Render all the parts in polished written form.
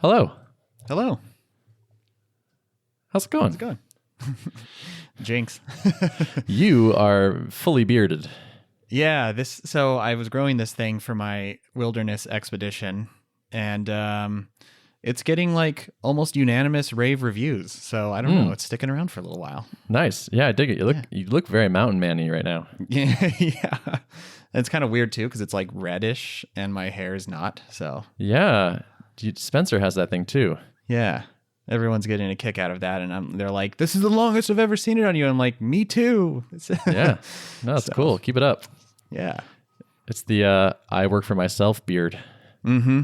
Hello. Hello. How's it going? How's it going? Jinx. You are fully bearded. Yeah, so I was growing this thing for my wilderness expedition, and it's getting like almost unanimous rave reviews. So I don't know, it's sticking around for a little while. Nice. Yeah, I dig it. You look very mountain man-y right now. Yeah. It's kind of weird too, because it's like reddish and my hair is not. So Yeah. Spencer has that thing too. yeah, everyone's getting a kick out of that, and they're like, "This is the longest I've ever seen it on you." I'm like, "Me too." Yeah. No, that's cool. Keep it up. Yeah. It's the I work for myself beard. Mm-hmm.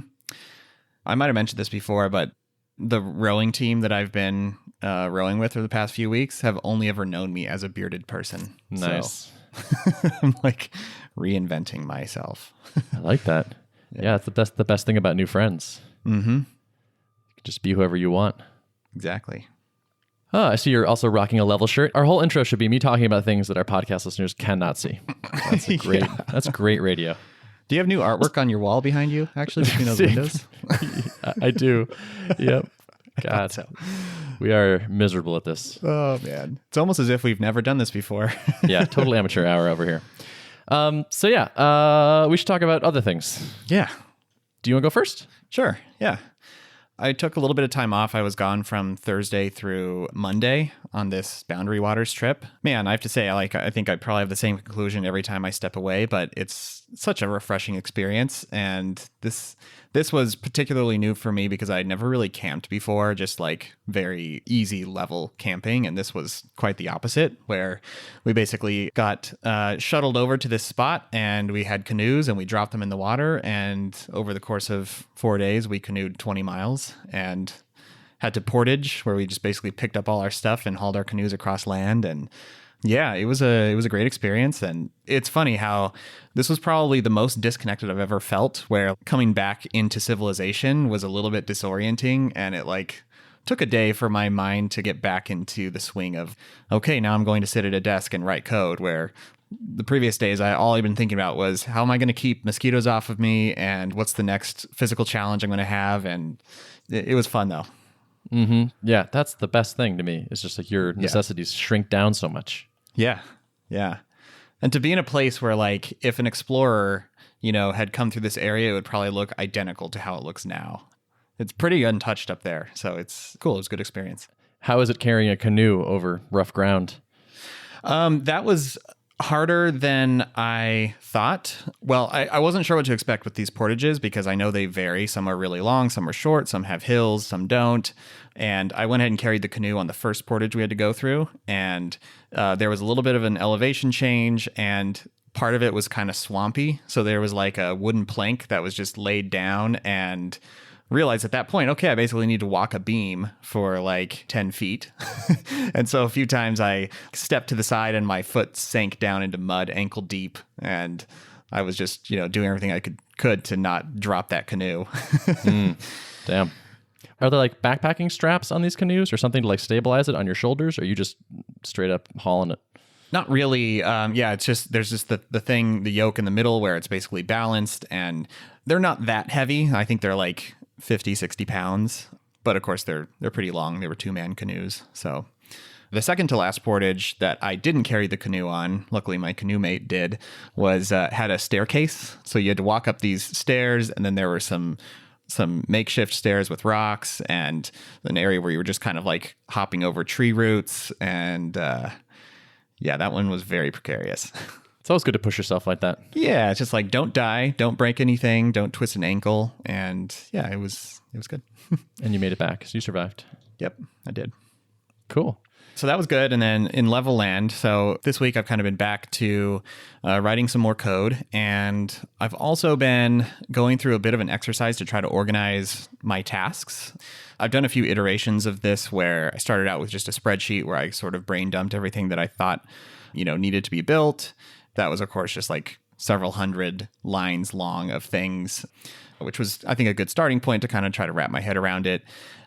I might have mentioned this before, but the rowing team that I've been rowing with for the past few weeks have only ever known me as a bearded person. Nice. So I'm like reinventing myself. I like that. Yeah, that's the best thing about new friends. Mm-hmm. You can just be whoever you want. Exactly. Oh, I see you're also rocking a Level shirt. Our whole intro should be me talking about things that our podcast listeners cannot see. That's great radio. Do you have new artwork on your wall behind you, actually, between those windows? I do. Yep. God, we are miserable at this. Oh, man. It's almost as if we've never done this before. Yeah, total amateur hour over here. We should talk about other things. Yeah. Do you want to go first? Sure. Yeah. I took a little bit of time off. I was gone from Thursday through Monday on this Boundary Waters trip. Man, I have to say, I think I probably have the same conclusion every time I step away, but it's such a refreshing experience. And this was particularly new for me because I'd never really camped before, just like very easy level camping. And this was quite the opposite, where we basically got shuttled over to this spot and we had canoes and we dropped them in the water. And over the course of 4 days, we canoed 20 miles and had to portage, where we just basically picked up all our stuff and hauled our canoes across land. And yeah, it was a great experience. And it's funny how this was probably the most disconnected I've ever felt, where coming back into civilization was a little bit disorienting, and it like took a day for my mind to get back into the swing of, okay, now I'm going to sit at a desk and write code, where the previous days all I've been thinking about was, how am I going to keep mosquitoes off of me, and what's the next physical challenge I'm going to have. And it was fun though. Mm-hmm. Yeah, that's the best thing to me. It's just like your necessities shrink down so much. Yeah. Yeah. And to be in a place where, like, if an explorer, had come through this area, it would probably look identical to how it looks now. It's pretty untouched up there. So it's cool. It was a good experience. How is it carrying a canoe over rough ground? That was harder than I thought. Well, I wasn't sure what to expect with these portages because I know they vary. Some are really long, some are short, some have hills, some don't. And I went ahead and carried the canoe on the first portage we had to go through. And there was a little bit of an elevation change, and part of it was kind of swampy. So there was like a wooden plank that was just laid down, and realized at that point, okay, I basically need to walk a beam for like 10 feet. And so a few times I stepped to the side and my foot sank down into mud ankle deep. And I was just, doing everything I could to not drop that canoe. Damn. Are there like backpacking straps on these canoes or something to like stabilize it on your shoulders? Or are you just straight up hauling it? Not really. It's just, there's just the thing, the yoke in the middle where it's basically balanced, and they're not that heavy. I think they're like 50, 60 pounds, but of course they're pretty long. They were 2-man canoes. So the second to last portage that I didn't carry the canoe on, luckily my canoe mate did, was had a staircase. So you had to walk up these stairs, and then there were some makeshift stairs with rocks and an area where you were just kind of like hopping over tree roots. And that one was very precarious. It's always good to push yourself like that. Yeah, it's just like, don't die, don't break anything, don't twist an ankle. And yeah, it was good. And you made it back, so you survived. Yep, I did. Cool. So that was good. And then in Levelland, so this week I've kind of been back to writing some more code. And I've also been going through a bit of an exercise to try to organize my tasks. I've done a few iterations of this where I started out with just a spreadsheet where I sort of brain dumped everything that I thought, needed to be built. That was, of course, just like several hundred lines long of things, which was, I think, a good starting point to kind of try to wrap my head around it.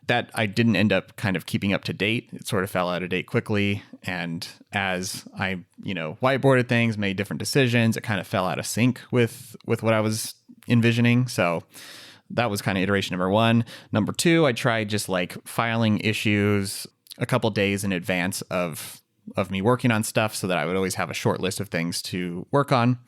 That I didn't end up kind of keeping up to date. It sort of fell out of date quickly. And as I, whiteboarded things, made different decisions, it kind of fell out of sync with what I was envisioning. So that was kind of iteration number one. Number two, I tried just like filing issues a couple days in advance of me working on stuff so that I would always have a short list of things to work on.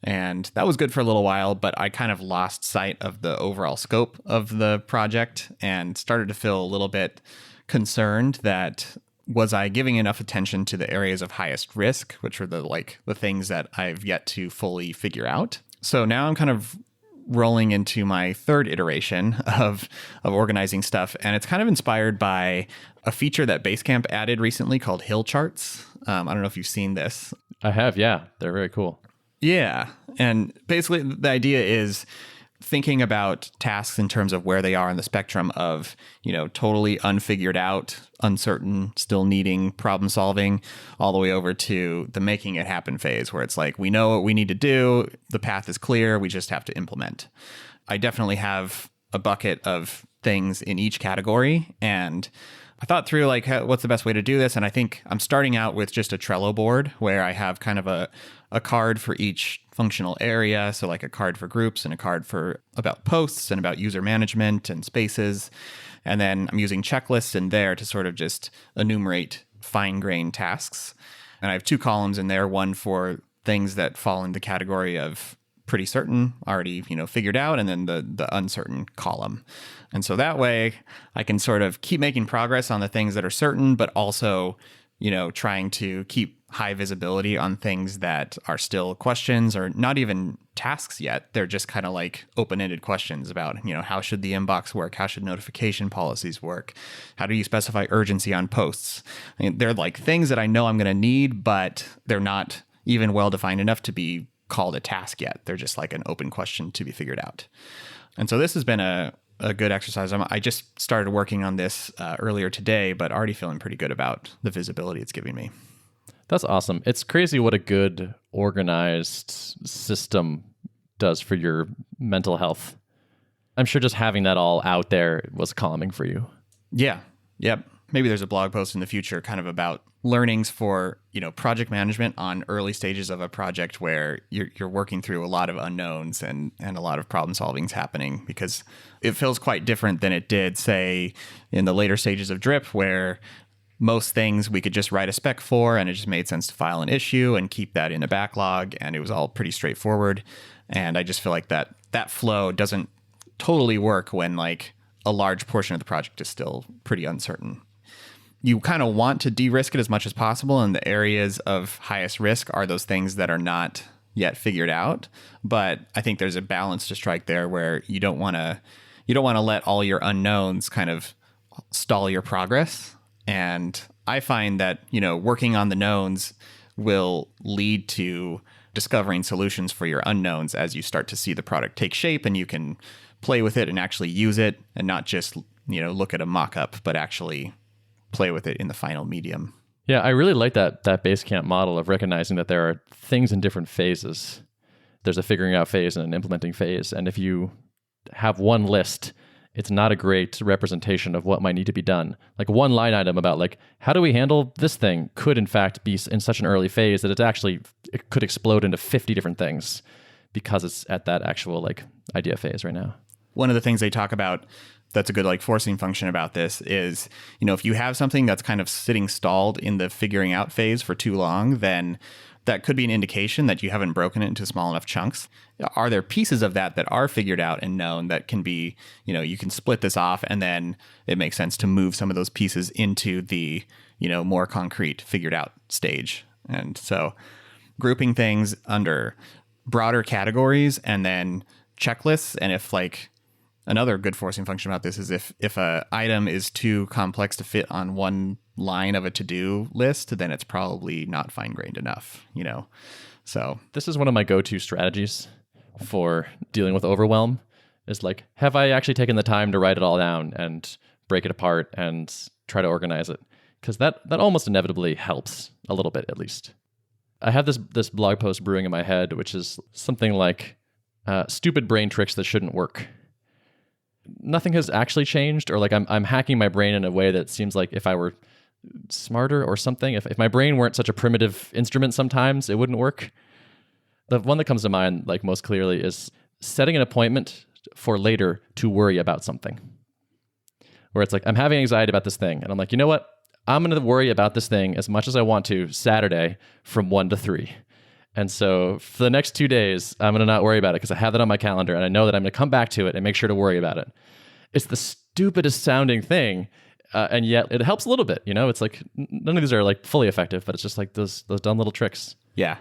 And that was good for a little while, but I kind of lost sight of the overall scope of the project and started to feel a little bit concerned that was I giving enough attention to the areas of highest risk, which are the things that I've yet to fully figure out. So now I'm kind of rolling into my third iteration of organizing stuff. And it's kind of inspired by a feature that Basecamp added recently called hill charts. I don't know if you've seen this. I have, yeah. They're very cool. Yeah. And basically the idea is thinking about tasks in terms of where they are on the spectrum of, totally unfigured out, uncertain, still needing problem solving, all the way over to the making it happen phase where it's like, we know what we need to do. The path is clear. We just have to implement. I definitely have a bucket of things in each category. And I thought through what's the best way to do this. And I think I'm starting out with just a Trello board where I have kind of a card for each functional area. So like a card for groups and a card for about posts and about user management and spaces. And then I'm using checklists in there to sort of just enumerate fine-grained tasks. And I have two columns in there, one for things that fall in the category of pretty certain, already, figured out, and then the uncertain column. And so that way I can sort of keep making progress on the things that are certain, but also, trying to keep high visibility on things that are still questions or not even tasks yet. They're just kind of like open-ended questions about, how should the inbox work? How should notification policies work? How do you specify urgency on posts? I mean, they're like things that I know I'm going to need, but they're not even well-defined enough to be called a task yet. They're just like an open question to be figured out. And so this has been a good exercise. I just started working on this earlier today, but already feeling pretty good about the visibility it's giving me. That's awesome. It's crazy what a good organized system does for your mental health. I'm sure just having that all out there was calming for you. Yeah. Yep. Maybe there's a blog post in the future kind of about learnings for, project management on early stages of a project where you're working through a lot of unknowns and a lot of problem solving is happening, because it feels quite different than it did, say, in the later stages of Drip, where most things we could just write a spec for and it just made sense to file an issue and keep that in the backlog. And it was all pretty straightforward. And I just feel like that flow doesn't totally work when like a large portion of the project is still pretty uncertain. You kind of want to de-risk it as much as possible, and the areas of highest risk are those things that are not yet figured out. But I think there's a balance to strike there where you don't want to let all your unknowns kind of stall your progress. And I find that, working on the knowns will lead to discovering solutions for your unknowns as you start to see the product take shape and you can play with it and actually use it and not just, look at a mock-up, but actually play with it in the final medium. Yeah, I really like that Basecamp model of recognizing that there are things in different phases. There's a figuring out phase and an implementing phase. And if you have one list, it's not a great representation of what might need to be done. Like one line item about like, how do we handle this thing could in fact be in such an early phase that it could explode into 50 different things because it's at that actual like idea phase right now. One of the things they talk about that's a good like forcing function about this is, if you have something that's kind of sitting stalled in the figuring out phase for too long, then that could be an indication that you haven't broken it into small enough chunks. Are there pieces of that are figured out and known that can be, you can split this off and then it makes sense to move some of those pieces into the, more concrete figured out stage. And so grouping things under broader categories and then checklists. And if another good forcing function about this is if a item is too complex to fit on one line of a to-do list, then it's probably not fine-grained enough, So this is one of my go-to strategies for dealing with overwhelm is like, have I actually taken the time to write it all down and break it apart and try to organize it? Because that almost inevitably helps a little bit, at least. I have this blog post brewing in my head, which is something like stupid brain tricks that shouldn't work. Nothing has actually changed, or like I'm hacking my brain in a way that seems like if I were smarter or something, if my brain weren't such a primitive instrument sometimes, it wouldn't work. The one that comes to mind like most clearly is setting an appointment for later to worry about something. Where it's like, I'm having anxiety about this thing. And I'm like, you know what? I'm going to worry about this thing as much as I want to Saturday from 1 to 3. And so for the next 2 days, I'm going to not worry about it because I have it on my calendar and I know that I'm going to come back to it and make sure to worry about it. It's the stupidest sounding thing. And yet it helps a little bit, you know, it's like none of these are like fully effective, but it's just like those dumb little tricks. Yeah.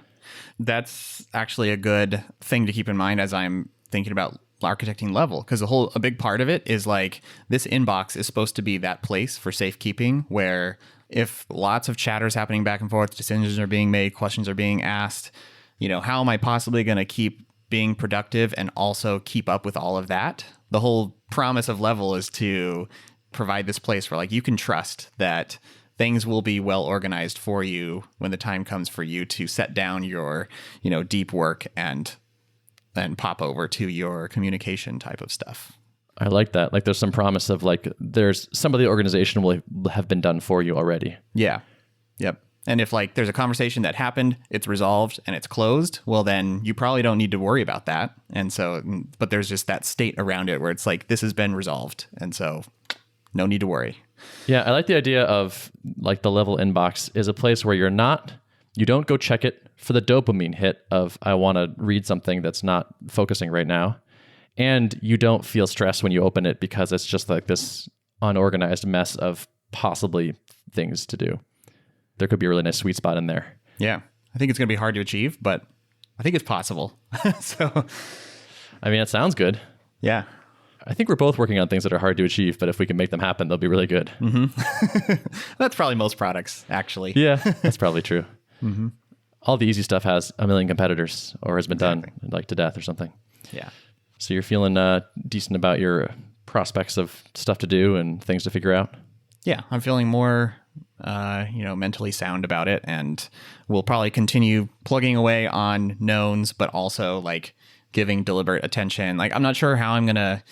That's actually a good thing to keep in mind as I'm thinking about architecting Level, because a big part of it is like this inbox is supposed to be that place for safekeeping where if lots of chatter is happening back and forth, decisions are being made, questions are being asked, you know, how am I possibly going to keep being productive and also keep up with all of that? The whole promise of Level is to provide this place where like you can trust that things will be well organized for you when the time comes for you to set down your, you know, deep work and then pop over to your communication type of stuff. I like that. Like there's some promise of like there's some of the organization will have been done for you already. Yeah. Yep. And if like there's a conversation that happened, it's resolved and it's closed, well then you probably don't need to worry about that. And so, but there's just that state around it where it's like this has been resolved. And so no need to worry. Yeah, I like the idea of like the Level inbox is a place where you don't go check it for the dopamine hit of I want to read something that's not focusing right now. And you don't feel stressed when you open it because it's just like this unorganized mess of possibly things to do. There could be a really nice sweet spot in there. Yeah, I think it's going to be hard to achieve, but I think it's possible. So, I mean, it sounds good. Yeah. I think we're both working on things that are hard to achieve, but if we can make them happen, they'll be really good. Mm-hmm. That's probably most products, actually. Yeah, that's probably true. Mm-hmm. All the easy stuff has a million competitors or has been done like to death or something. Yeah. So you're feeling decent about your prospects of stuff to do and things to figure out? Yeah, I'm feeling more, mentally sound about it, and we'll probably continue plugging away on knowns, but also like giving deliberate attention. Like I'm not sure how I'm going to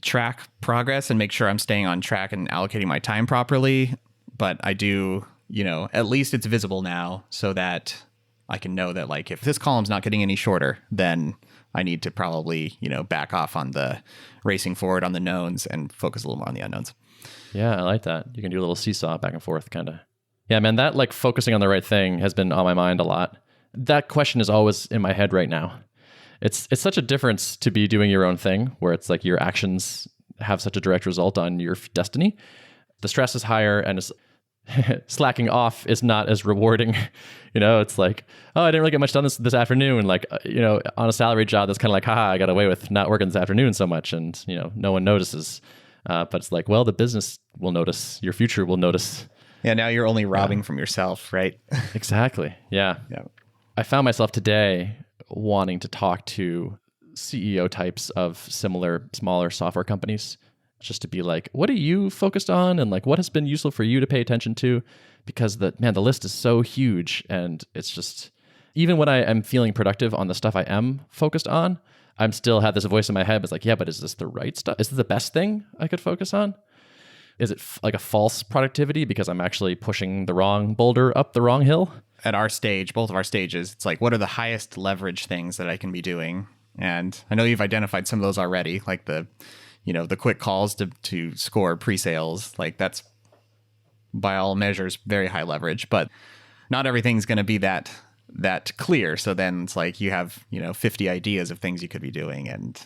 track progress and make sure I'm staying on track and allocating my time properly, but I do, at least it's visible now so that I can know that like if this column's not getting any shorter, then I need to probably, back off on the racing forward on the knowns and focus a little more on the unknowns. Yeah, I like that. You can do a little seesaw back and forth kind of. Yeah, man, that like focusing on the right thing has been on my mind a lot. That question is always in my head right now. It's such a difference to be doing your own thing where it's like your actions have such a direct result on your destiny. The stress is higher and slacking off is not as rewarding. It's like, oh, I didn't really get much done this afternoon. Like, on a salary job, that's kind of like, haha, I got away with not working this afternoon so much. And, no one notices. But it's like, well, the business will notice. Your future will notice. Yeah, now you're only robbing from yourself, right? Exactly. Yeah. I found myself today wanting to talk to CEO types of similar, smaller software companies just to be like, what are you focused on? And like, what has been useful for you to pay attention to? Because the list is so huge. And it's just, even when I am feeling productive on the stuff I am focused on, I'm still have this voice in my head. It's like, yeah, but is this the right stuff? Is this the best thing I could focus on? Is it like a false productivity because I'm actually pushing the wrong boulder up the wrong hill? At our stage, both of our stages, it's like, what are the highest leverage things that I can be doing? And I know you've identified some of those already, like the quick calls to score pre-sales. Like that's by all measures very high leverage, but not everything's going to be that clear. So then it's like you have 50 ideas of things you could be doing, and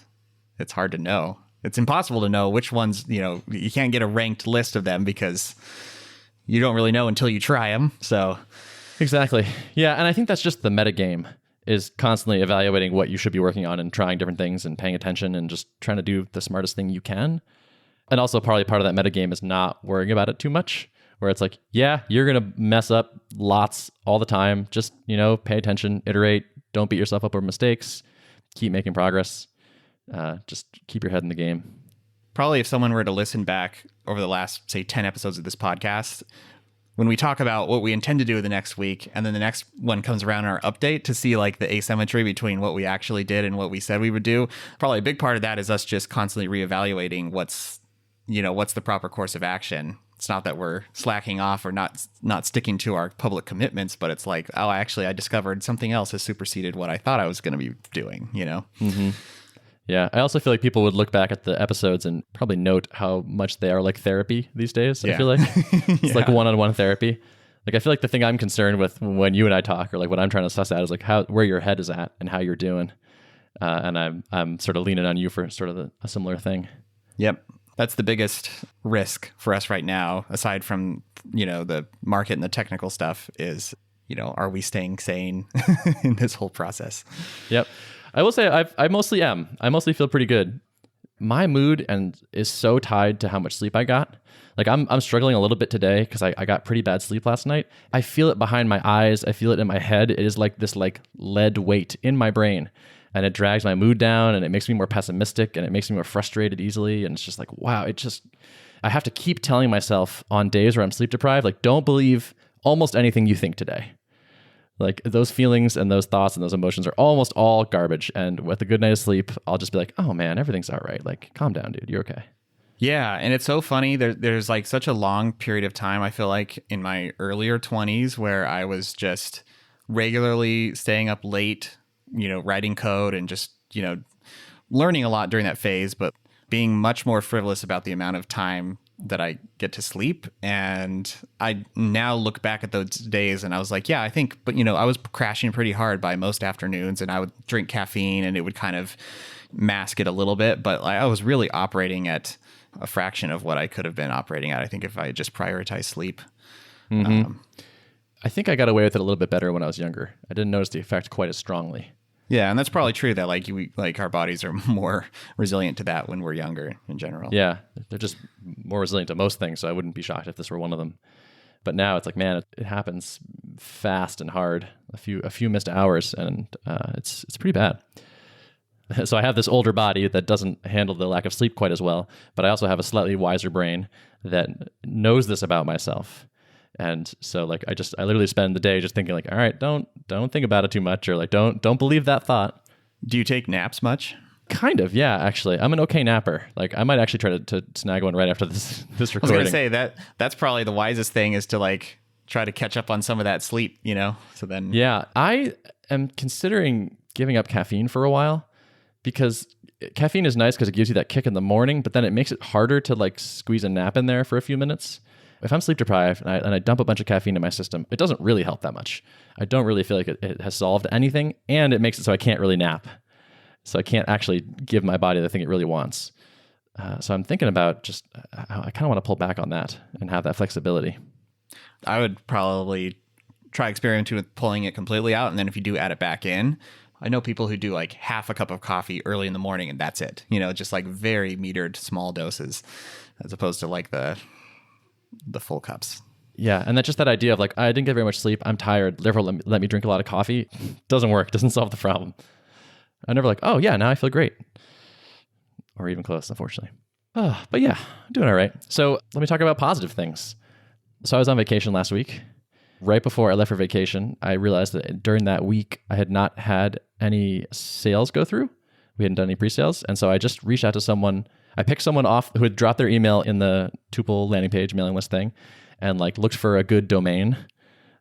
it's hard to know. It's impossible to know which ones. You can't get a ranked list of them because you don't really know until you try them. So. Exactly. Yeah. And I think that's just the meta game is constantly evaluating what you should be working on and trying different things and paying attention and just trying to do the smartest thing you can. And also probably part of that meta game is not worrying about it too much, where it's like, yeah, you're going to mess up lots all the time. Just, pay attention, iterate, don't beat yourself up over mistakes, keep making progress. Just keep your head in the game. Probably if someone were to listen back over the last, say, 10 episodes of this podcast, when we talk about what we intend to do the next week, and then the next one comes around in our update to see like the asymmetry between what we actually did and what we said we would do, probably a big part of that is us just constantly reevaluating what's the proper course of action. It's not that we're slacking off or not sticking to our public commitments, but it's like, oh, I discovered something else has superseded what I thought I was going to be doing, Mm-hmm. Yeah. I also feel like people would look back at the episodes and probably note how much they are like therapy these days. I feel like it's like one-on-one therapy. Like I feel like the thing I'm concerned with when you and I talk, or like what I'm trying to suss out, is like where your head is at and how you're doing. And I'm sort of leaning on you for sort of a similar thing. Yep. That's the biggest risk for us right now, aside from, the market and the technical stuff, is, are we staying sane in this whole process? Yep. I will say I mostly am. I mostly feel pretty good. My mood is so tied to how much sleep I got. Like I'm struggling a little bit today because I got pretty bad sleep last night. I feel it behind my eyes. I feel it in my head. It is like this like lead weight in my brain, and it drags my mood down, and it makes me more pessimistic, and it makes me more frustrated easily. And it's just like, wow, I have to keep telling myself on days where I'm sleep deprived, like, don't believe almost anything you think today. Like those feelings and those thoughts and those emotions are almost all garbage. And with a good night of sleep, I'll just be like, oh man, everything's all right. Like, calm down, dude. You're okay. Yeah. And it's so funny. There's like such a long period of time, I feel like, in my earlier 20s where I was just regularly staying up late, writing code and just, learning a lot during that phase, but being much more frivolous about the amount of time that I get to sleep. And I now look back at those days and I was like, yeah, I think, but I was crashing pretty hard by most afternoons, and I would drink caffeine and it would kind of mask it a little bit. But I was really operating at a fraction of what I could have been operating at, I think, if I had just prioritized sleep. Mm-hmm. I think I got away with it a little bit better when I was younger. I didn't notice the effect quite as strongly. Yeah, and that's probably true that like our bodies are more resilient to that when we're younger in general. Yeah, they're just more resilient to most things, so I wouldn't be shocked if this were one of them. But now it's like, man, it happens fast and hard. A few missed hours, and it's pretty bad. So I have this older body that doesn't handle the lack of sleep quite as well, but I also have a slightly wiser brain that knows this about myself. And so like I literally spend the day just thinking like, all right, don't think about it too much, or like don't believe that thought. Do you take naps much? Kind of, yeah, actually. I'm an okay napper. Like I might actually try to snag one right after this recording. I was going to say that's probably the wisest thing, is to like try to catch up on some of that sleep, So then yeah, I am considering giving up caffeine for a while, because caffeine is nice because it gives you that kick in the morning, but then it makes it harder to like squeeze a nap in there for a few minutes. If I'm sleep deprived and I dump a bunch of caffeine in my system, it doesn't really help that much. I don't really feel like it has solved anything, and it makes it so I can't really nap. So I can't actually give my body the thing it really wants. So I'm thinking about just, I kind of want to pull back on that and have that flexibility. I would probably try experimenting with pulling it completely out, and then if you do add it back in, I know people who do like half a cup of coffee early in the morning and that's it. Just like very metered small doses, as opposed to like the full cups. Yeah, and that's just that idea of like, I didn't get very much sleep, I'm tired, therefore let me drink a lot of coffee. Doesn't work, doesn't solve the problem. I'm never like, oh yeah, now I feel great. Or even close, unfortunately. But yeah, I'm doing all right. So let me talk about positive things. So I was on vacation last week. Right before I left for vacation, I realized that during that week, I had not had any sales go through. We hadn't done any pre-sales. And so I just reached out to someone. I picked someone off who had dropped their email in the Tuple landing page mailing list thing, and like looked for a good domain,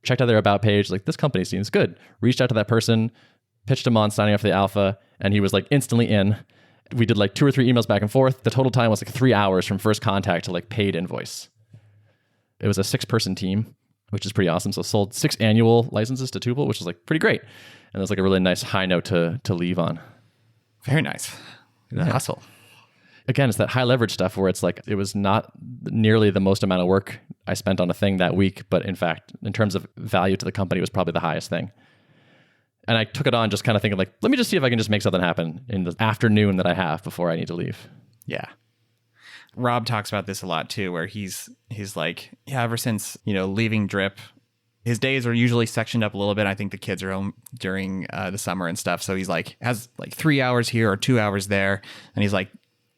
checked out their about page, like this company seems good. Reached out to that person, pitched him on signing up for the alpha, and he was like instantly in. We did like 2 or 3 emails back and forth. The total time was like 3 hours from first contact to like paid invoice. It was a 6-person team, which is pretty awesome. So sold 6 annual licenses to Tuple, which is like pretty great. And it was like a really nice high note to leave on. Very nice. Yeah. Hustle. Again, it's that high leverage stuff where it's like, it was not nearly the most amount of work I spent on a thing that week, but in fact, in terms of value to the company, it was probably the highest thing. And I took it on just kind of thinking like, let me just see if I can just make something happen in the afternoon that I have before I need to leave. Yeah. Rob talks about this a lot too, where he's like, yeah, ever since, leaving Drip, his days are usually sectioned up a little bit. I think the kids are home during the summer and stuff. So he's like, has like 3 hours here or 2 hours there. And he's like,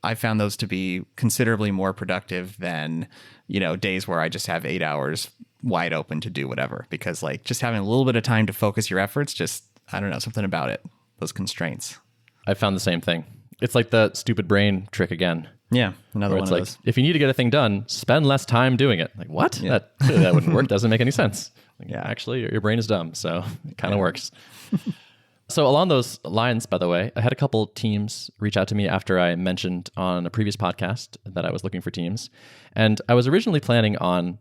I found those to be considerably more productive than, days where I just have 8 hours wide open to do whatever, because like just having a little bit of time to focus your efforts, just, I don't know, something about it, those constraints. I found the same thing. It's like the stupid brain trick again. Yeah, another one of those. If you need to get a thing done, spend less time doing it. Like, what? Yeah. That wouldn't work. Doesn't make any sense. Like, Yeah. Actually, your brain is dumb, so it kind of works. So along those lines, by the way, I had a couple teams reach out to me after I mentioned on a previous podcast that I was looking for teams. And I was originally planning on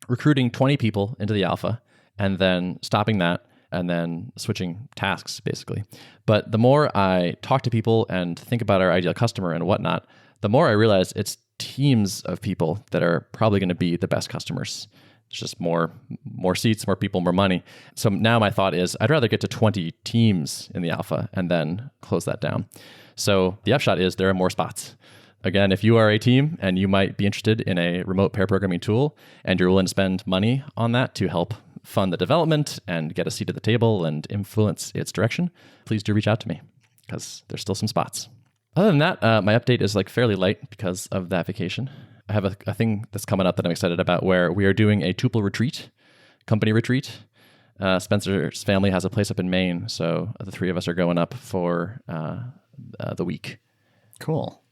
recruiting 20 people into the alpha and then stopping that and then switching tasks, basically. But the more I talk to people and think about our ideal customer and whatnot, the more I realize it's teams of people that are probably going to be the best customers. It's just more seats, more people, more money. So now my thought is I'd rather get to 20 teams in the alpha and then close that down. So the upshot is there are more spots. Again, if you are a team and you might be interested in a remote pair programming tool and you're willing to spend money on that to help fund the development and get a seat at the table and influence its direction, please do reach out to me because there's still some spots. Other than that, my update is like fairly light because of that vacation. I have a thing that's coming up that I'm excited about where we are doing a tuple retreat, company retreat. Spencer's family has a place up in Maine, so the three of us are going up for the week. Cool.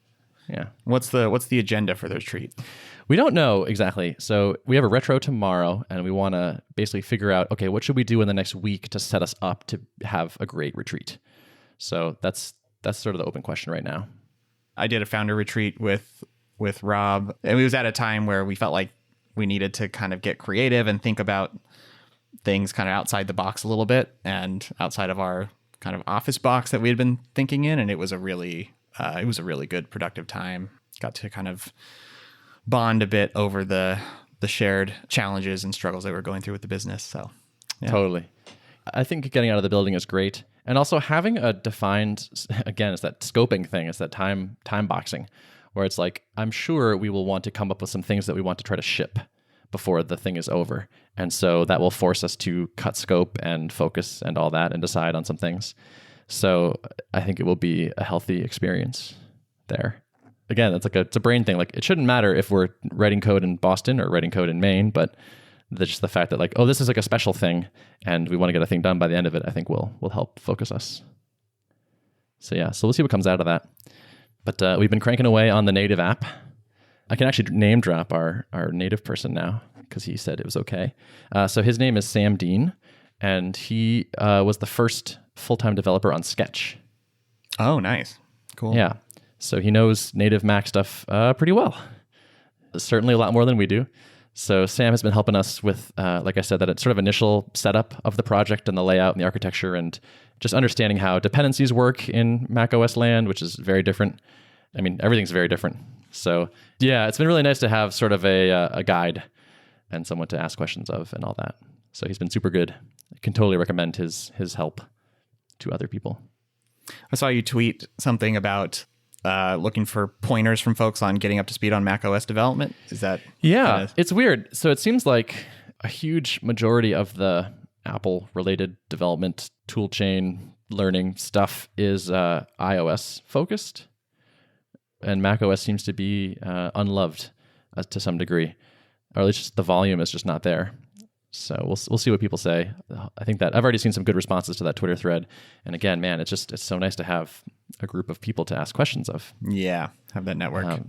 Yeah. What's the agenda for the retreat? We don't know exactly. So we have a retro tomorrow, and we want to basically figure out, okay, what should we do in the next week to set us up to have a great retreat? So that's sort of the open question right now. I did a founder retreat with Rob, and it was at a time where we felt like we needed to kind of get creative and think about things kind of outside the box a little bit and outside of our kind of office box that we had been thinking in. And it was a really good, productive time. Got to kind of bond a bit over the shared challenges and struggles that we're going through with the business. So yeah. Totally. I think getting out of the building is great. And also having a defined, again, it's that scoping thing. It's that time boxing where it's like, I'm sure we will want to come up with some things that we want to try to ship before the thing is over. And so that will force us to cut scope and focus and all that and decide on some things. So I think it will be a healthy experience there. Again, it's a brain thing. Like it shouldn't matter if we're writing code in Boston or writing code in Maine, but just the fact that like, oh, this is like a special thing and we want to get a thing done by the end of it, I think will help focus us. So yeah, so we'll see what comes out of that. But we've been cranking away on the native app. I can actually name drop our native person now because he said it was okay. So his name is Sam Dean, and he was the first full-time developer on Sketch. Oh, nice. Cool. Yeah. So he knows native Mac stuff pretty well. Certainly a lot more than we do. So Sam has been helping us with, like I said, that sort of initial setup of the project and the layout and the architecture and just understanding how dependencies work in Mac OS land, which is very different. I mean, everything's very different. So yeah, it's been really nice to have sort of a guide and someone to ask questions of and all that. So he's been super good. I can totally recommend his help to other people. I saw you tweet something about looking for pointers from folks on getting up to speed on Mac OS development. Is that? Yeah, it's weird. So it seems like a huge majority of the Apple-related development toolchain learning stuff is iOS focused, and Mac OS seems to be unloved to some degree, or at least just the volume is just not there. So we'll see what people say. I think that I've already seen some good responses to that Twitter thread. And again, man, it's so nice to have a group of people to ask questions of. Yeah, have that network.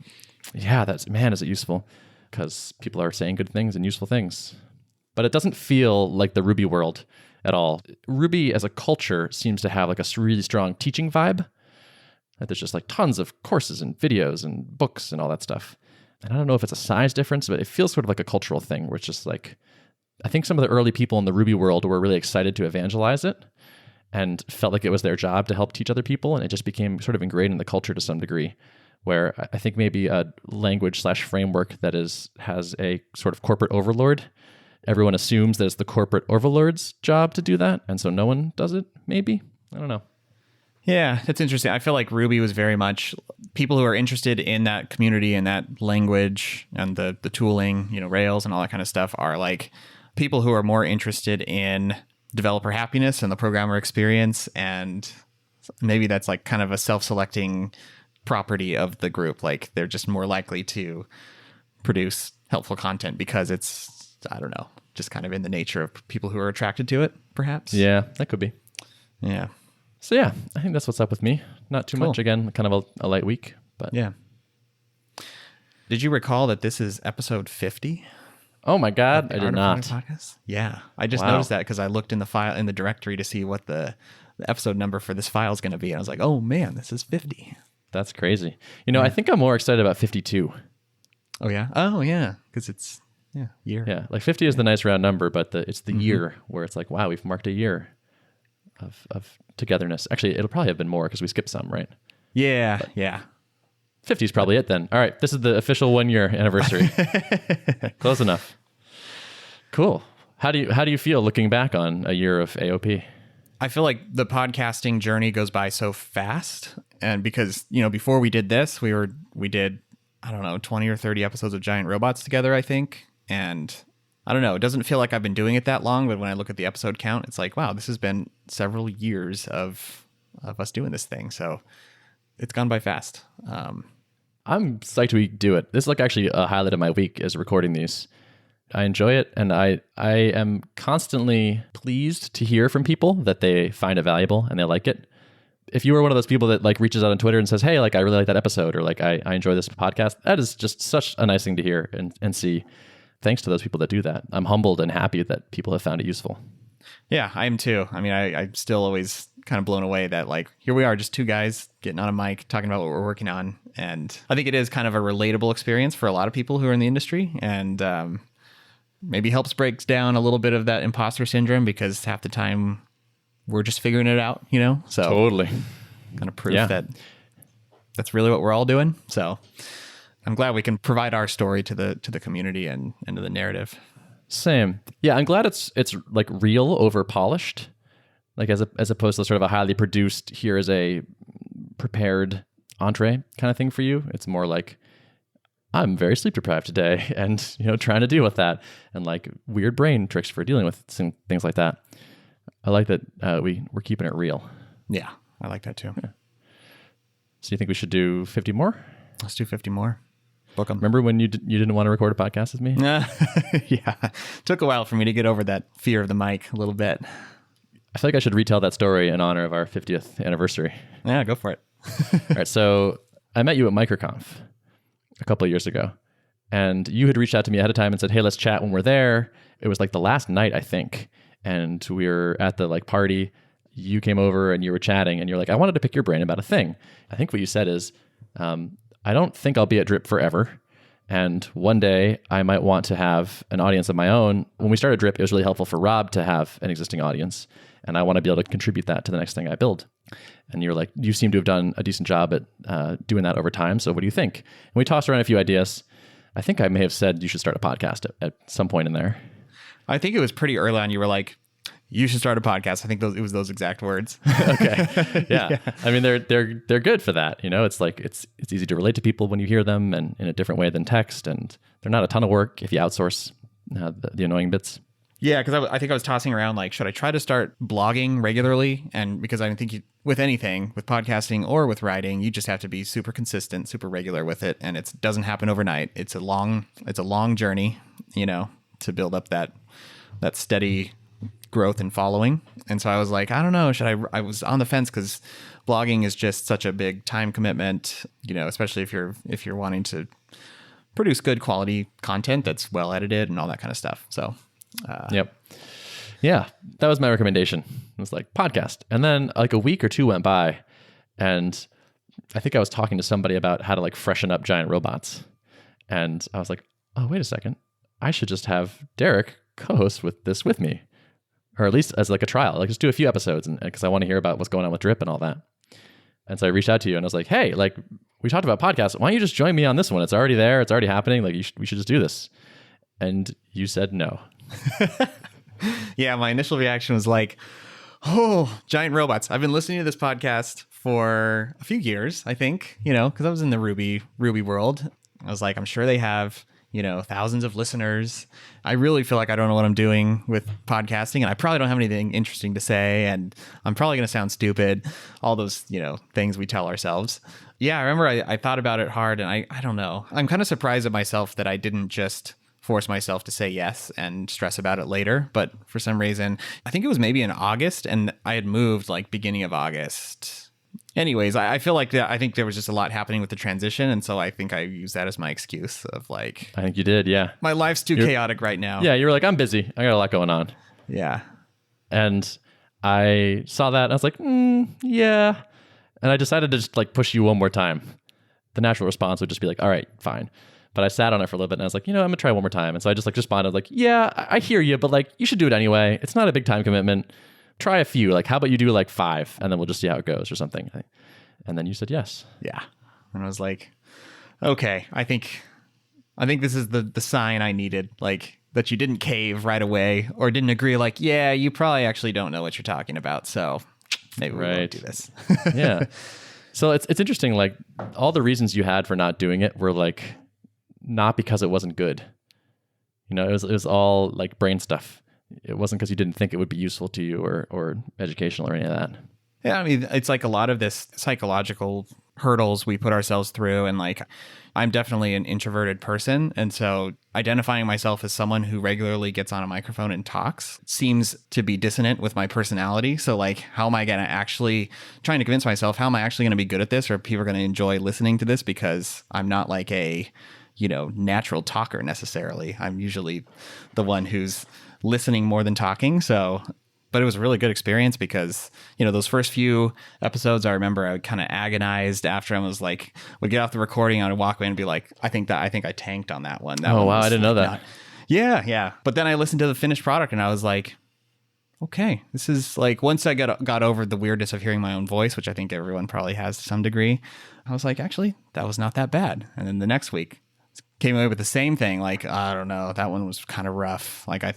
Yeah, is it useful? Because people are saying good things and useful things. But it doesn't feel like the Ruby world at all. Ruby as a culture seems to have like a really strong teaching vibe. That there's just like tons of courses and videos and books and all that stuff. And I don't know if it's a size difference, but it feels sort of like a cultural thing where it's just like, I think some of the early people in the Ruby world were really excited to evangelize it and felt like it was their job to help teach other people. And it just became sort of ingrained in the culture to some degree, where I think maybe a language/framework that has a sort of corporate overlord, everyone assumes that it's the corporate overlord's job to do that. And so no one does it, maybe. I don't know. Yeah, that's interesting. I feel like Ruby was very much people who are interested in that community and that language and the tooling, Rails and all that kind of stuff are like people who are more interested in developer happiness and the programmer experience. And maybe that's like kind of a self-selecting property of the group. Like they're just more likely to produce helpful content because it's, I don't know, just kind of in the nature of people who are attracted to it, perhaps. Yeah, that could be. Yeah. So yeah, I think that's what's up with me. Not too much, again, kind of a light week, but yeah. Did you recall that this is episode 50? Oh my God, I did not. Yeah, I just noticed that because I looked in the file in the directory to see what the the episode number for this file is going to be. And I was like, oh man, this is 50. That's crazy. I think I'm more excited about 52. Oh yeah. Oh yeah. Because it's year. Yeah, like 50 is the nice round number, but it's the year where it's like, wow, we've marked a year of togetherness. Actually, it'll probably have been more because we skipped some, right? Yeah, yeah. 50 is probably it then. All right, this is the official 1 year anniversary. Close enough. Cool. How do you feel looking back on a year of AOP? I feel like the podcasting journey goes by so fast, and because before we did this, we did I don't know 20 or 30 episodes of Giant Robots together, I think, and I don't know. It doesn't feel like I've been doing it that long, but when I look at the episode count, it's like, wow, this has been several years of us doing this thing. So it's gone by fast. I'm psyched we do it. This is like actually a highlight of my week is recording these. I enjoy it, and I am constantly pleased to hear from people that they find it valuable and they like it. If you were one of those people that like reaches out on Twitter and says, hey, like I really like that episode, or like I enjoy this podcast, that is just such a nice thing to hear and see. Thanks to those people that do that. I'm humbled and happy that people have found it useful. Yeah, I am too. I mean, I'm still always kind of blown away that like here we are, just two guys getting on a mic, talking about what we're working on. And I think it is kind of a relatable experience for a lot of people who are in the industry, and maybe helps break down a little bit of that imposter syndrome, because half the time we're just figuring it out, So Totally. Kind of proof that that's really what we're all doing. So I'm glad we can provide our story to the community and to the narrative. Same. Yeah, I'm glad it's like real over polished, like as opposed to sort of a highly produced, here is a prepared entree kind of thing for you. It's more like, I'm very sleep deprived today, and trying to deal with that, and like weird brain tricks for dealing with some things like that. I like that we're keeping it real. Yeah, I like that too. Yeah. So you think we should do 50 more? Let's do 50 more. Book 'em. Remember when you didn't want to record a podcast with me? Yeah. Took a while for me to get over that fear of the mic a little bit. I feel like I should retell that story in honor of our 50th anniversary. Yeah, go for it. All right. So I met you at MicroConf a couple of years ago, and you had reached out to me ahead of time and said, hey, let's chat when we're there. It was like the last night, I think. And we were at the like party. You came over and you were chatting, and you're like, I wanted to pick your brain about a thing. I think what you said is, I don't think I'll be at Drip forever. And one day I might want to have an audience of my own. When we started Drip, it was really helpful for Rob to have an existing audience. And I want to be able to contribute that to the next thing I build. And you're like, you seem to have done a decent job at doing that over time. So what do you think? And we tossed around a few ideas. I think I may have said you should start a podcast at some point in there. I think it was pretty early on. You were like, you should start a podcast. I think it was those exact words. Okay. Yeah. I mean, they're good for that. It's like, it's easy to relate to people when you hear them, and in a different way than text. And they're not a ton of work if you outsource the annoying bits. Yeah. Cause I think I was tossing around like, should I try to start blogging regularly? And because I think with anything, with podcasting or with writing, you just have to be super consistent, super regular with it. And it doesn't happen overnight. It's a long journey, to build up that steady growth and following. And so I was like, I don't know, I was on the fence, because blogging is just such a big time commitment, especially if you're wanting to produce good quality content that's well edited and all that kind of stuff. So yep. Yeah, that was my recommendation. It was like podcast. And then like a week or two went by, and I think I was talking to somebody about how to like freshen up Giant Robots. And I was like, oh, wait a second. I should just have Derrick co-host with me. Or at least as like a trial, like just do a few episodes, and because I want to hear about what's going on with Drip and all that. And so I reached out to you and I was like, hey, like we talked about podcasts. Why don't you just join me on this one? It's already there. It's already happening. Like we should just do this. And you said no. Yeah. My initial reaction was like, oh, Giant Robots. I've been listening to this podcast for a few years, I think, because I was in the Ruby world. I was like, I'm sure they have, thousands of listeners. I really feel like I don't know what I'm doing with podcasting, and I probably don't have anything interesting to say, and I'm probably going to sound stupid. All those, things we tell ourselves. Yeah, I remember I thought about it hard, and I don't know. I'm kind of surprised at myself that I didn't just force myself to say yes and stress about it later. But for some reason, I think it was maybe in August, and I had moved like beginning of August. Anyways, I feel like I think there was just a lot happening with the transition. And so I think I use that as my excuse of like, I think you did. Yeah. My life's too chaotic right now. Yeah. You were like, I'm busy. I got a lot going on. Yeah. And I saw that and I was like, yeah. And I decided to just like push you one more time. The natural response would just be like, all right, fine. But I sat on it for a little bit and I was like, I'm going to try one more time. And so I just like responded like, yeah, I hear you, but like you should do it anyway. It's not a big time commitment. Try a few. Like, how about you do like 5 and then we'll just see how it goes or something. And then you said yes. Yeah. And I was like, okay, I think this is the sign I needed. Like that you didn't cave right away or didn't agree. Like, yeah, you probably actually don't know what you're talking about. So maybe we won't do this. Yeah. So it's interesting. Like all the reasons you had for not doing it were like not because it wasn't good. It was all like brain stuff. It wasn't because you didn't think it would be useful to you or educational or any of that. Yeah, I mean, it's like a lot of this psychological hurdles we put ourselves through. And like, I'm definitely an introverted person. And so identifying myself as someone who regularly gets on a microphone and talks seems to be dissonant with my personality. So like, how am I going to actually trying to convince myself, how am I actually going to be good at this? Or people are going to enjoy listening to this because I'm not like a, natural talker necessarily. I'm usually the one who's listening more than talking. So, but it was a really good experience because, those first few episodes, I remember I kind of agonized after I was like, would get off the recording, I would walk away and be like, I think I tanked on that one. Oh, wow. I didn't know that. Yeah. But then I listened to the finished product and I was like, okay, this is like, once I got over the weirdness of hearing my own voice, which I think everyone probably has to some degree, I was like, actually, that was not that bad. And then the next week came away with the same thing. Like, I don't know, that one was kind of rough. Like, I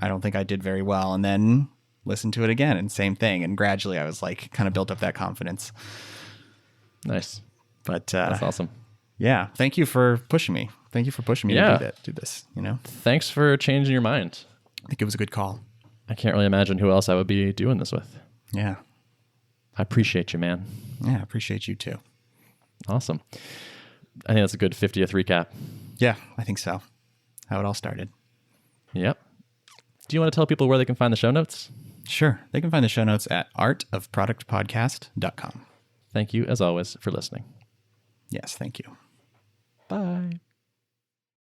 don't think I did very well. And then listened to it again and same thing. And gradually I was like, kind of built up that confidence. Nice. But that's awesome. Yeah. Thank you for pushing me. Thank you for pushing me to do this, Thanks for changing your mind. I think it was a good call. I can't really imagine who else I would be doing this with. Yeah. I appreciate you, man. Yeah. I appreciate you too. Awesome. I think that's a good 50th recap. Yeah, I think so. How it all started. Yep. Do you want to tell people where they can find the show notes? Sure. They can find the show notes at artofproductpodcast.com. Thank you, as always, for listening. Yes, thank you. Bye.